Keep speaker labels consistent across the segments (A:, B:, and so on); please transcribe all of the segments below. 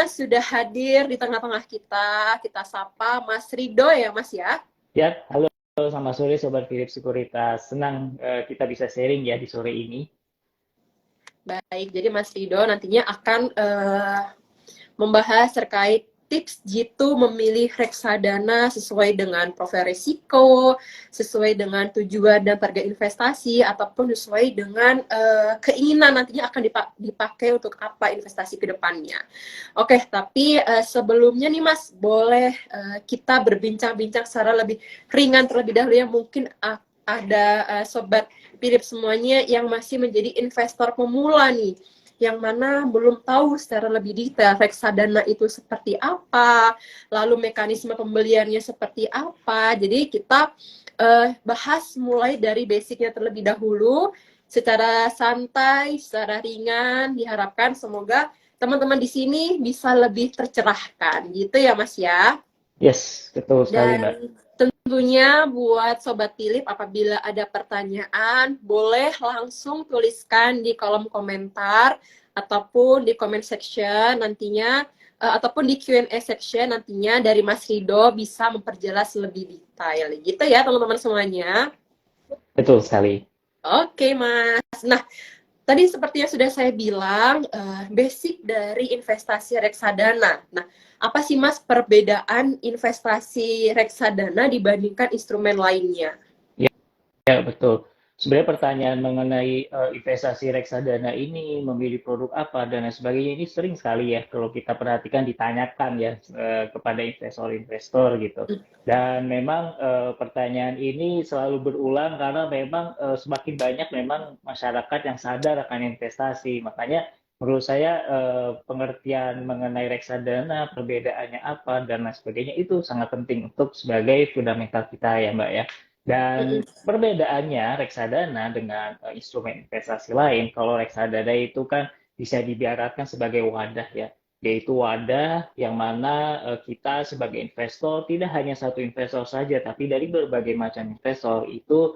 A: selanjutnya sudah hadir di tengah-tengah kita. Kita sapa Mas Rido ya Mas ya.
B: Ya, halo, selamat sore Sobat Philip Sekuritas. Senang kita bisa sharing ya di sore ini.
A: Baik, jadi Mas Rido nantinya akan membahas terkait tips jitu memilih reksadana sesuai dengan profil risiko, sesuai dengan tujuan dan target investasi, ataupun sesuai dengan keinginan nantinya akan dipakai untuk apa investasi ke depannya. Oke, tapi sebelumnya nih Mas, boleh kita berbincang-bincang secara lebih ringan terlebih dahulu ya. Mungkin ada Sobat Philip semuanya yang masih menjadi investor pemula nih, yang mana belum tahu secara lebih detail reksadana itu seperti apa, lalu mekanisme pembeliannya seperti apa. Jadi kita bahas mulai dari basicnya terlebih dahulu, secara santai, secara ringan. Diharapkan semoga teman-teman di sini bisa lebih tercerahkan, gitu ya Mas ya.
B: Yes, betul sekali Mbak.
A: Dan tentunya buat Sobat Philip, apabila ada pertanyaan, boleh langsung tuliskan di kolom komentar ataupun di comment section nantinya, ataupun di Q&A section nantinya dari Mas Rido bisa memperjelas lebih detail. Gitu ya teman-teman semuanya.
B: Betul sekali.
A: Oke Mas. Nah, tadi seperti yang sudah saya bilang, basic dari investasi reksadana. Nah, apa sih Mas perbedaan investasi reksadana dibandingkan instrumen lainnya?
B: Ya, betul. Sebenarnya pertanyaan mengenai investasi reksadana ini, memilih produk apa, dan lain sebagainya, ini sering sekali ya kalau kita perhatikan ditanyakan ya kepada investor-investor gitu. Dan memang pertanyaan ini selalu berulang karena memang semakin banyak memang masyarakat yang sadar akan investasi. Makanya menurut saya pengertian mengenai reksadana, perbedaannya apa, dan lain sebagainya itu sangat penting untuk sebagai fundamental kita ya Mbak ya. Dan perbedaannya reksadana dengan instrumen investasi lain, kalau reksadana itu kan bisa diibaratkan sebagai wadah ya, yaitu wadah yang mana kita sebagai investor tidak hanya satu investor saja, tapi dari berbagai macam investor itu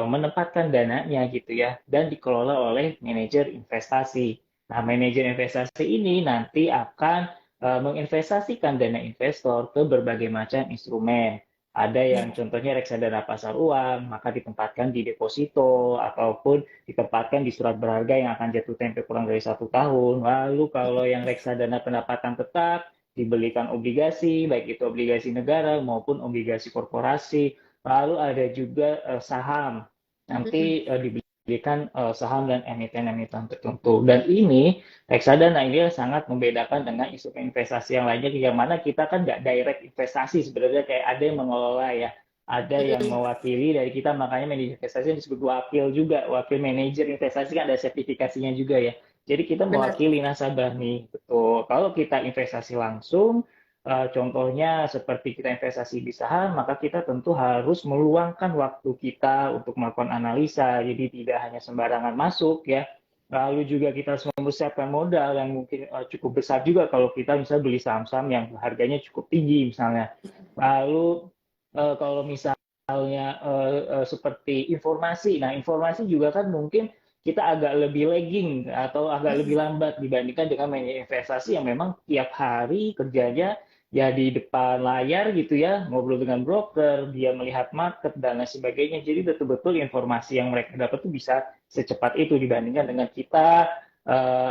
B: menempatkan dananya gitu ya, dan dikelola oleh manajer investasi. Nah, manajer investasi ini nanti akan menginvestasikan dana investor ke berbagai macam instrumen. Ada yang contohnya reksadana pasar uang, maka ditempatkan di deposito ataupun ditempatkan di surat berharga yang akan jatuh tempo kurang dari 1 tahun. Lalu kalau yang reksadana pendapatan tetap, dibelikan obligasi, baik itu obligasi negara maupun obligasi korporasi. Lalu ada juga saham, nanti dibelikan saham dan emiten-emiten tertentu. Dan ini reksadana ini sangat membedakan dengan instrumen investasi yang lainnya, yang mana kita kan nggak direct investasi sebenarnya, kayak ada yang mengelola ya, ada yang mewakili dari kita, makanya manajer investasi disebut wakil juga, wakil manajer investasi kan ada sertifikasinya juga ya. Jadi kita
A: Benar.
B: mewakili nasabah nih, betul. Kalau kita investasi langsung, contohnya seperti kita investasi di saham, maka kita tentu harus meluangkan waktu kita untuk melakukan analisa, jadi tidak hanya sembarangan masuk ya. Lalu juga kita harus mempersiapkan modal yang mungkin cukup besar juga kalau kita misalnya beli saham-saham yang harganya cukup tinggi misalnya. Lalu kalau misalnya seperti informasi, nah informasi juga kan mungkin kita agak lebih lagging atau agak lebih lambat dibandingkan dengan manajer investasi yang memang tiap hari kerjanya ya di depan layar gitu ya, ngobrol dengan broker, dia melihat market dan lain sebagainya. Jadi betul-betul informasi yang mereka dapat itu bisa secepat itu dibandingkan dengan kita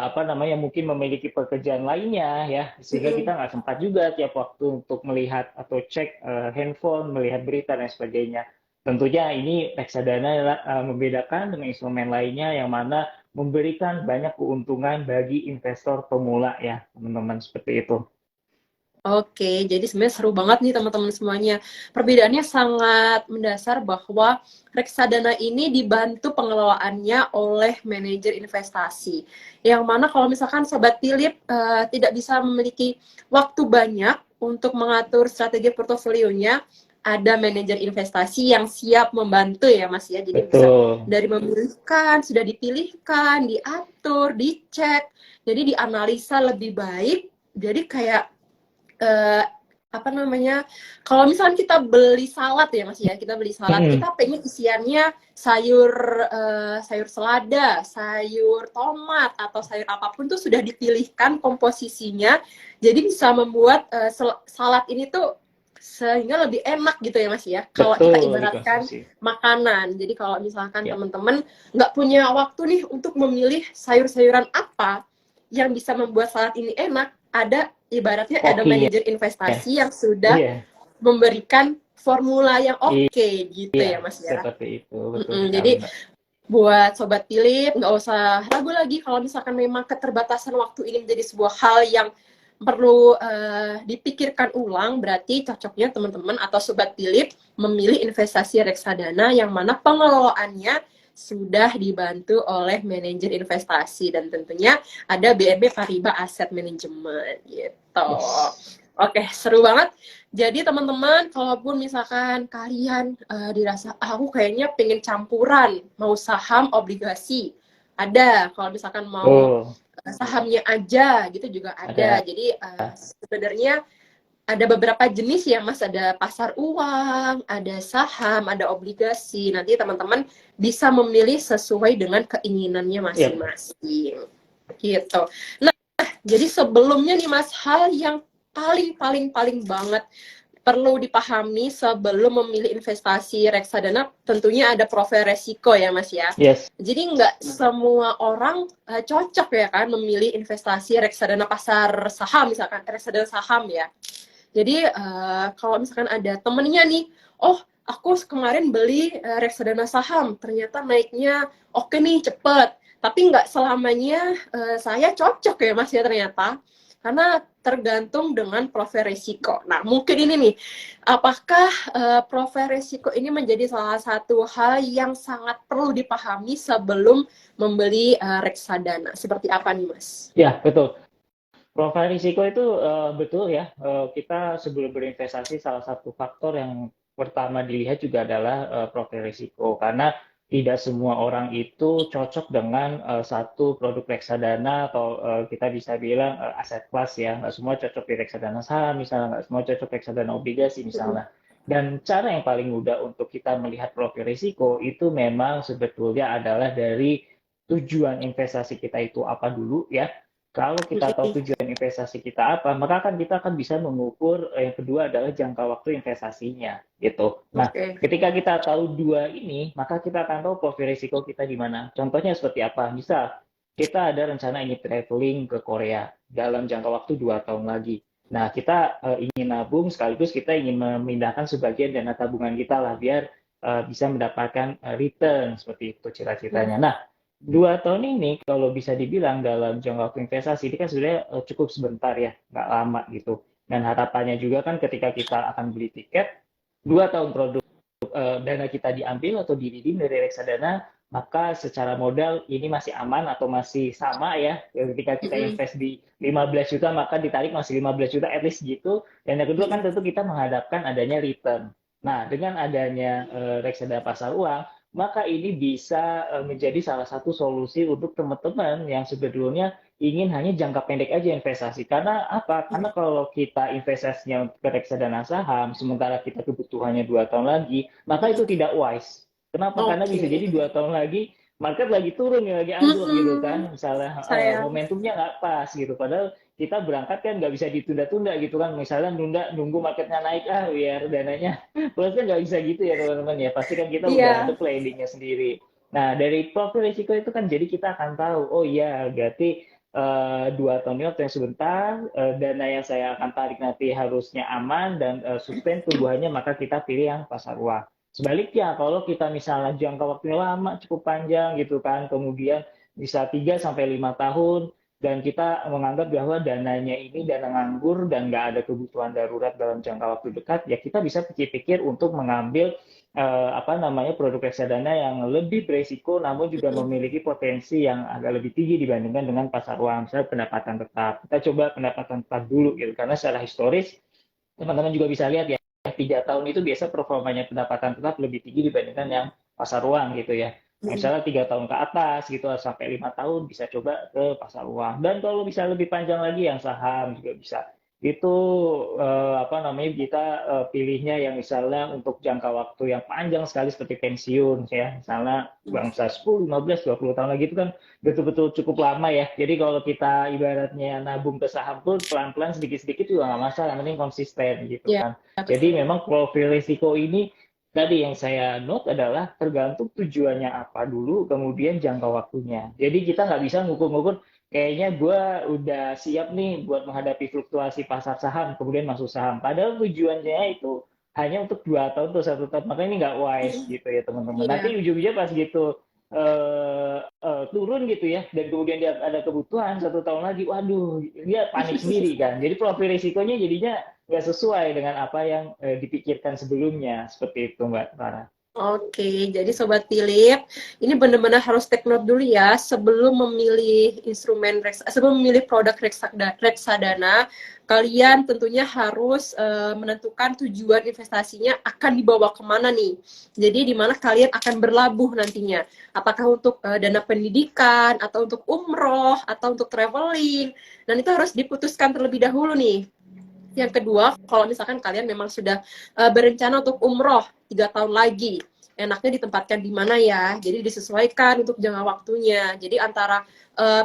B: apa namanya mungkin memiliki pekerjaan lainnya ya, sehingga kita nggak sempat juga tiap waktu untuk melihat atau cek handphone, melihat berita dan sebagainya. Tentunya ini reksadana membedakan dengan instrumen lainnya yang mana memberikan banyak keuntungan bagi investor pemula ya, teman-teman, seperti itu.
A: Oke, jadi sebenarnya seru banget nih teman-teman semuanya. Perbedaannya sangat mendasar bahwa reksadana ini dibantu pengelolaannya oleh manajer investasi. Yang mana kalau misalkan Sobat Philip tidak bisa memiliki waktu banyak untuk mengatur strategi portofolionya, ada manajer investasi yang siap membantu ya Mas ya. Jadi bisa
B: Betul.
A: dari memilihkan, sudah dipilihkan, diatur, dicek, jadi dianalisa lebih baik. Jadi kayak apa namanya, kalau misalkan kita beli salad ya Mas ya, kita beli salad, kita pengen isiannya sayur sayur selada, sayur tomat atau sayur apapun tuh sudah dipilihkan komposisinya, jadi bisa membuat salad ini tuh sehingga lebih enak gitu ya Mas ya. Kalau kita
B: Betul,
A: ibaratkan
B: dikonsumsi.
A: makanan, jadi kalau misalkan
B: Ya.
A: teman-teman nggak punya waktu nih untuk memilih sayur-sayuran apa yang bisa membuat salad ini enak, ibaratnya ada
B: Koki ya.
A: manajer investasi yang sudah
B: Iya.
A: memberikan formula yang
B: I-
A: oke gitu
B: Iya,
A: ya Mas ya.
B: seperti itu. Betul sekali,
A: Jadi
B: Mbak.
A: buat Sobat Philip, nggak usah ragu lagi kalau misalkan memang keterbatasan waktu ini menjadi sebuah hal yang perlu dipikirkan ulang, berarti cocoknya teman-teman atau Sobat Philip memilih investasi reksadana yang mana pengelolaannya sudah dibantu oleh manajer investasi dan tentunya ada BNP Paribas Asset Management gitu.
B: Yes.
A: Oke, seru banget. Jadi teman-teman, kalaupun misalkan kalian dirasa aku kayaknya pengen campuran, mau saham, obligasi, ada. Kalau misalkan mau
B: Tuh,
A: sahamnya aja, gitu juga ada.
B: ada.
A: Jadi sebenarnya ada beberapa jenis ya, Mas. Ada pasar uang, ada saham, ada obligasi. Nanti teman-teman bisa memilih sesuai dengan keinginannya
B: Yep.
A: masing-masing. Gitu. Nah, jadi sebelumnya nih Mas, hal yang paling banget perlu dipahami sebelum memilih investasi reksadana, tentunya ada profil resiko ya Mas ya.
B: Yes.
A: Jadi nggak semua orang cocok ya kan memilih investasi reksadana pasar saham, misalkan reksadana saham ya. Jadi kalau misalkan ada temennya nih, oh aku kemarin beli reksadana saham, ternyata naiknya oke nih cepet, tapi nggak selamanya saya cocok ya Mas ya ternyata, karena tergantung dengan profil risiko. Nah mungkin ini nih, apakah profil risiko ini menjadi salah satu hal yang sangat perlu dipahami sebelum membeli reksadana? Seperti apa nih Mas?
B: Ya, betul. Profil risiko itu betul ya. Kita sebelum berinvestasi salah satu faktor yang pertama dilihat juga adalah profil risiko karena tidak semua orang itu cocok dengan satu produk reksadana atau kita bisa bilang aset kelas ya. Nggak semua cocok di reksadana saham misalnya, nggak semua cocok reksadana obligasi misalnya. Dan cara yang paling mudah untuk kita melihat profil risiko itu memang sebetulnya adalah dari tujuan investasi kita itu apa dulu ya. Kalau kita tahu tujuan investasi kita apa, maka kan kita akan bisa mengukur yang kedua adalah jangka waktu investasinya, gitu. Nah,
A: Oke.
B: ketika kita tahu dua ini, maka kita akan tahu profil risiko kita di mana. Contohnya seperti apa? Misal, kita ada rencana ingin traveling ke Korea dalam jangka waktu 2 tahun lagi. Nah, kita ingin nabung sekaligus kita ingin memindahkan sebagian dana tabungan kita lah biar bisa mendapatkan return seperti itu cita-citanya. Nah, 2 tahun ini kalau bisa dibilang dalam jangka waktu investasi ini kan sebenarnya cukup sebentar ya, nggak lama gitu. Dan harapannya juga kan ketika kita akan beli tiket, 2 tahun produk dana kita diambil atau diredeem dari reksadana, maka secara modal ini masih aman atau masih sama ya. Ketika kita invest di 15 juta, maka ditarik masih 15 juta at least gitu. Dan yang kedua kan tentu kita menghadapkan adanya return. Nah, dengan adanya reksadana pasar uang, maka ini bisa menjadi salah satu solusi untuk teman-teman yang sebetulnya ingin hanya jangka pendek aja investasi. Karena apa? Karena kalau kita investasinya ke reksadana saham, sementara kita kebutuhannya 2 tahun lagi, maka itu tidak wise. Kenapa? Karena bisa
A: Oke.
B: jadi 2 tahun lagi market lagi turun ya, lagi anjlok gitu kan. Misalnya
A: Sayang.
B: momentumnya nggak pas gitu. Padahal kita berangkat kan nggak bisa ditunda-tunda gitu kan. Misalnya nunggu marketnya naik biar dananya plus kan nggak bisa gitu ya teman-teman ya. Pasti kan kita udah ada
A: Iya.
B: planningnya sendiri. Nah dari profil risiko itu kan jadi kita akan tahu, oh iya berarti 2 tahun ini waktu yang sebentar, dana yang saya akan tarik nanti harusnya aman dan sustain tumbuhannya, maka kita pilih yang pasar uang. Sebaliknya, kalau kita misalnya jangka waktunya lama, cukup panjang gitu kan, kemudian bisa 3 sampai 5 tahun, dan kita menganggap bahwa dananya ini dana nganggur dan nggak ada kebutuhan darurat dalam jangka waktu dekat, ya kita bisa pikir-pikir untuk mengambil apa namanya produk reksadana yang lebih beresiko namun juga memiliki potensi yang agak lebih tinggi dibandingkan dengan pasar uang, misalnya pendapatan tetap. Kita coba pendapatan tetap dulu gitu, karena secara historis teman-teman juga bisa lihat ya, 3 tahun itu biasa performanya pendapatan tetap lebih tinggi dibandingkan yang pasar uang gitu ya. Nah, misalnya 3 tahun ke atas gitu sampai 5 tahun bisa coba ke pasar uang. Dan kalau bisa lebih panjang lagi yang saham juga bisa itu apa namanya kita pilihnya yang misalnya untuk jangka waktu yang panjang sekali seperti pensiun ya, misalnya bangsa 10, 15, 20 tahun lagi itu kan betul-betul cukup lama ya. Jadi kalau kita ibaratnya nabung ke saham pun pelan-pelan sedikit-sedikit juga nggak masalah, yang penting konsisten gitu
A: Ya,
B: kan. Jadi
A: betul.
B: memang profil risiko ini tadi yang saya note adalah tergantung tujuannya apa dulu, kemudian jangka waktunya. Jadi kita nggak bisa ngukur-ngukur, kayaknya gue udah siap nih buat menghadapi fluktuasi pasar saham, kemudian masuk saham. Padahal tujuannya itu hanya untuk 2 tahun atau 1 tahun. Makanya ini nggak wise gitu ya teman-teman. Nanti
A: Iya.
B: ujung-ujungnya pas gitu turun gitu ya, dan kemudian dia ada kebutuhan 1 tahun lagi, waduh, dia panik sendiri kan. Jadi profil risikonya jadinya nggak sesuai dengan apa yang dipikirkan sebelumnya. Seperti itu Mbak Farah.
A: Oke, jadi Sobat Philip, ini benar-benar harus take note dulu ya sebelum memilih sebelum memilih produk reksadana, kalian tentunya harus menentukan tujuan investasinya akan dibawa kemana nih. Jadi di mana kalian akan berlabuh nantinya. Apakah untuk dana pendidikan, atau untuk umroh, atau untuk traveling. Dan itu harus diputuskan terlebih dahulu nih. Yang kedua, kalau misalkan kalian memang sudah berencana untuk umroh 3 tahun lagi, enaknya ditempatkan di mana ya? Jadi disesuaikan untuk jangka waktunya. Jadi antara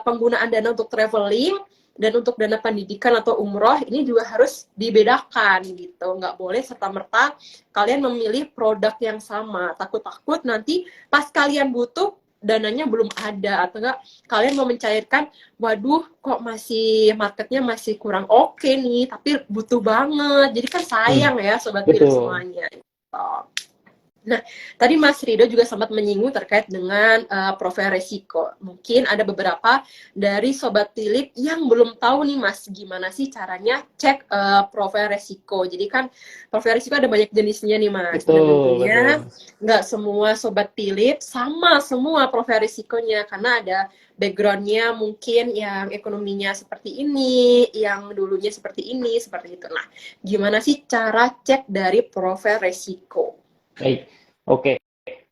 A: penggunaan dana untuk traveling dan untuk dana pendidikan atau umroh ini juga harus dibedakan gitu. Nggak boleh serta-merta kalian memilih produk yang sama. Takut-takut nanti pas kalian butuh dananya belum ada, atau enggak kalian mau mencairkan, waduh kok masih marketnya masih kurang oke nih, tapi butuh banget. Jadi kan sayang ya Sobat Philip
B: Betul.
A: semuanya. Gitu. Nah, tadi Mas Rido juga sempat menyinggung terkait dengan profil resiko. Mungkin ada beberapa dari Sobat Philip yang belum tahu nih Mas, gimana sih caranya cek profil resiko. Jadi kan profil resiko ada banyak jenisnya nih Mas. Dan
B: Betul,
A: tentunya
B: betul.
A: nggak semua Sobat Philip sama semua profil resikonya. Karena ada backgroundnya mungkin yang ekonominya seperti ini, yang dulunya seperti ini, seperti itu. Nah, gimana sih cara cek dari profil resiko?
B: Baik, oke.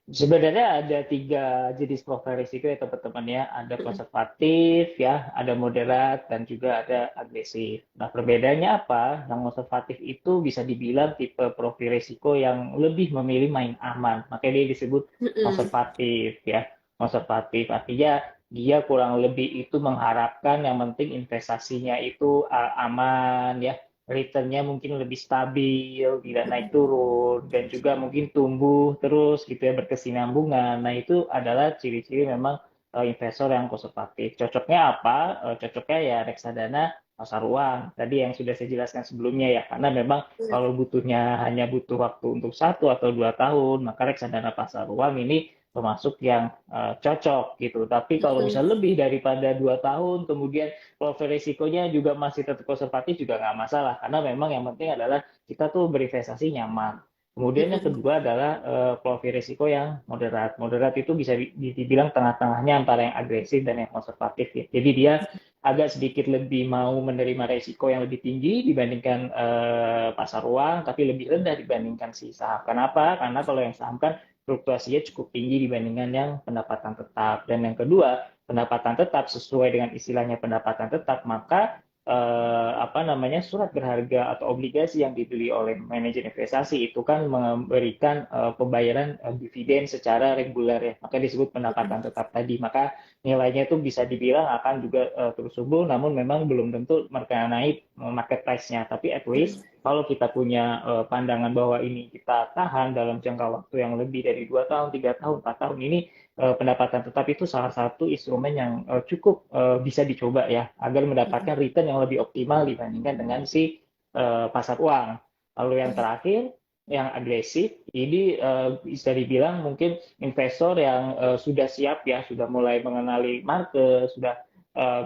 B: Sebenarnya ada 3 jenis profil risiko ya teman-teman ya. Ada konservatif ya, ada moderat, dan juga ada agresif. Nah perbedaannya apa? Yang konservatif itu bisa dibilang tipe profil risiko yang lebih memilih main aman. Makanya dia disebut
A: Mm-mm.
B: konservatif ya. Konservatif artinya dia kurang lebih itu mengharapkan yang penting investasinya itu aman ya, returnnya mungkin lebih stabil, tidak naik turun, dan juga mungkin tumbuh terus gitu ya, berkesinambungan. Nah itu adalah ciri-ciri memang investor yang konservatif. Cocoknya apa? Cocoknya ya reksadana pasar uang. Tadi yang sudah saya jelaskan sebelumnya ya, karena memang kalau butuhnya hanya butuh waktu untuk 1 atau 2 tahun, maka reksadana pasar uang ini termasuk yang cocok gitu. Tapi kalau
A: Mm-mm.
B: misalnya lebih daripada 2 tahun, kemudian profil risikonya juga masih tetap konservatif, juga nggak masalah, karena memang yang penting adalah kita tuh berinvestasi nyaman. Kemudian yang
A: Mm-mm.
B: kedua adalah profil risiko yang moderat. Moderat itu bisa dibilang tengah-tengahnya antara yang agresif dan yang konservatif ya. Jadi dia agak sedikit lebih mau menerima risiko yang lebih tinggi dibandingkan pasar uang, tapi lebih rendah dibandingkan si saham. Kenapa? Karena kalau yang saham kan fluktuasinya cukup tinggi dibandingkan yang pendapatan tetap. Dan yang kedua, pendapatan tetap sesuai dengan istilahnya pendapatan tetap, maka apa namanya, surat berharga atau obligasi yang dibeli oleh manajer investasi itu kan memberikan pembayaran dividen secara reguler ya, maka disebut pendapatan tetap tadi. Maka nilainya itu bisa dibilang akan juga terus tumbuh, namun memang belum tentu naik market price-nya, tapi at least kalau kita punya pandangan bahwa ini kita tahan dalam jangka waktu yang lebih dari 2 tahun, 3 tahun, 4 tahun, ini pendapatan tetap itu salah satu instrumen yang cukup bisa dicoba ya, agar mendapatkan return yang lebih optimal dibandingkan dengan si pasar uang. Lalu yang terakhir, yang agresif, ini bisa dibilang mungkin investor yang sudah siap ya, sudah mulai mengenali market, sudah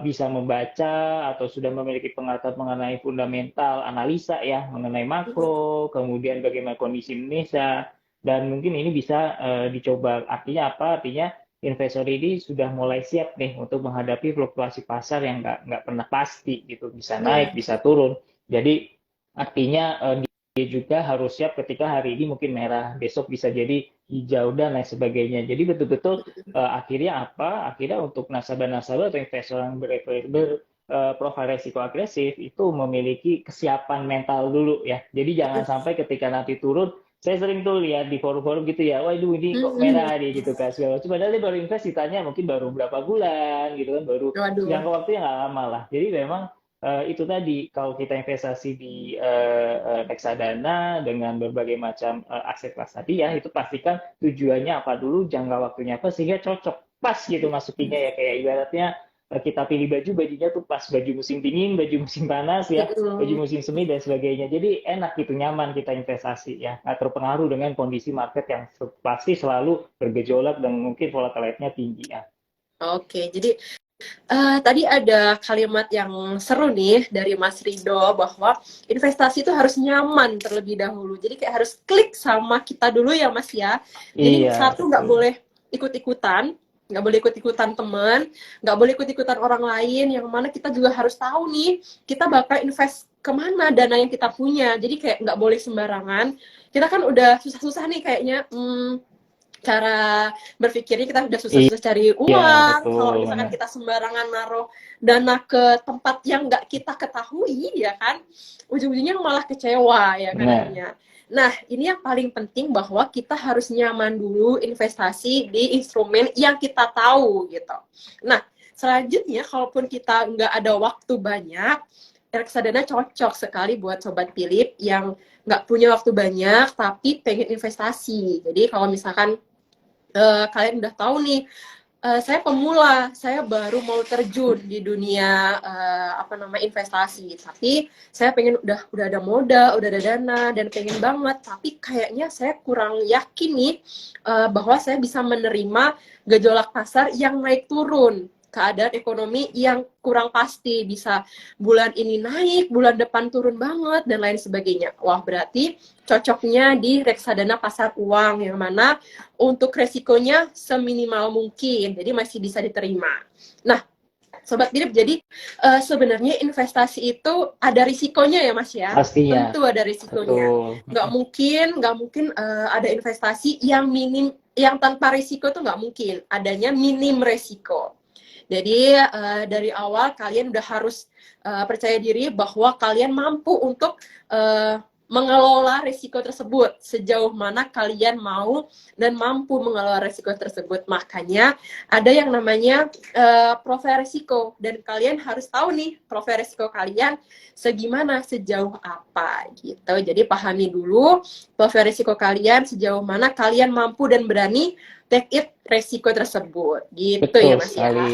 B: bisa membaca atau sudah memiliki pengetahuan mengenai fundamental analisa ya, mengenai makro, kemudian bagaimana kondisi Indonesia, dan mungkin ini bisa dicoba. Artinya apa? Artinya investor ini sudah mulai siap nih untuk menghadapi fluktuasi pasar yang nggak pernah pasti gitu, bisa naik,
A: Iya.
B: bisa turun. Jadi artinya dia juga harus siap ketika hari ini mungkin merah, besok bisa jadi hijau dan lain sebagainya. Jadi betul-betul akhirnya apa? Akhirnya untuk nasabah-nasabah atau investor yang profil resiko agresif itu memiliki kesiapan mental dulu ya. Jadi jangan sampai ketika nanti turun, saya sering tuh lihat di forum-forum gitu ya, waduh ini kok
A: Mm-mm.
B: merah nih gitu kan segala macam. Padahal dia baru invest ditanya mungkin baru berapa bulan gitu kan, baru
A: Waduh.
B: jangka waktunya nggak lama lah. Jadi memang itu tadi kalau kita investasi di reksadana dengan berbagai macam aset kelas tadi ya, itu pastikan tujuannya apa dulu, jangka waktunya apa sehingga cocok pas gitu masukinnya ya, kayak ibaratnya kita pilih baju, bajunya tuh pas baju musim dingin, baju musim panas ya, baju
A: Mm-mm.
B: musim semi dan sebagainya. Jadi enak gitu, nyaman kita investasi ya, nggak terpengaruh dengan kondisi market yang pasti selalu bergejolak dan mungkin volatility-nya tinggi ya.
A: Oke, jadi tadi ada kalimat yang seru nih dari Mas Rido bahwa investasi itu harus nyaman terlebih dahulu. Jadi kayak harus klik sama kita dulu ya Mas ya. Jadi
B: Iya,
A: satu nggak
B: betul.
A: boleh ikut-ikutan, nggak boleh ikut-ikutan teman, nggak boleh ikut-ikutan orang lain. Yang mana kita juga harus tahu nih kita bakal invest kemana dana yang kita punya. Jadi kayak nggak boleh sembarangan. Kita kan udah susah-susah nih kayaknya. Cara berpikirnya kita udah susah-susah cari
B: Iya,
A: uang. Kalau
B: betul.
A: misalkan
B: Benar.
A: kita sembarangan naruh dana ke tempat yang nggak kita ketahui, ya kan, ujung-ujungnya malah kecewa ya kan
B: Nah,
A: nantinya. Nah, ini yang paling penting bahwa kita harus nyaman dulu investasi di instrumen yang kita tahu gitu. Nah, selanjutnya kalaupun kita nggak ada waktu banyak, reksadana cocok sekali buat sobat Philip yang nggak punya waktu banyak tapi pengen investasi. Jadi kalau misalkan kalian udah tahu nih, saya pemula, saya baru mau terjun di dunia apa namanya investasi, tapi saya pengen udah ada modal, udah ada dana dan pengen banget, tapi kayaknya saya kurang yakin nih bahwa saya bisa menerima gejolak pasar yang naik turun, keadaan ekonomi yang kurang pasti, bisa bulan ini naik, bulan depan turun banget dan lain sebagainya. Wah, berarti cocoknya di reksadana pasar uang yang mana untuk resikonya seminimal mungkin, jadi masih bisa diterima. Nah, Sobat Philip, jadi sebenarnya investasi itu ada risikonya ya Mas ya?
B: pastinya.
A: Tentu ada risikonya.
B: Betul.
A: Nggak mungkin ada investasi yang minim, yang tanpa risiko tuh nggak mungkin. Adanya minim risiko. Jadi dari awal kalian udah harus percaya diri bahwa kalian mampu untuk mengelola risiko tersebut sejauh mana kalian mau dan mampu mengelola risiko tersebut. Makanya ada yang namanya profil risiko dan kalian harus tahu nih profil risiko kalian segimana, sejauh apa gitu. Jadi pahami dulu profil risiko kalian sejauh mana kalian mampu dan berani take it resiko tersebut gitu ya
B: Betul
A: Mas ya.
B: sekali.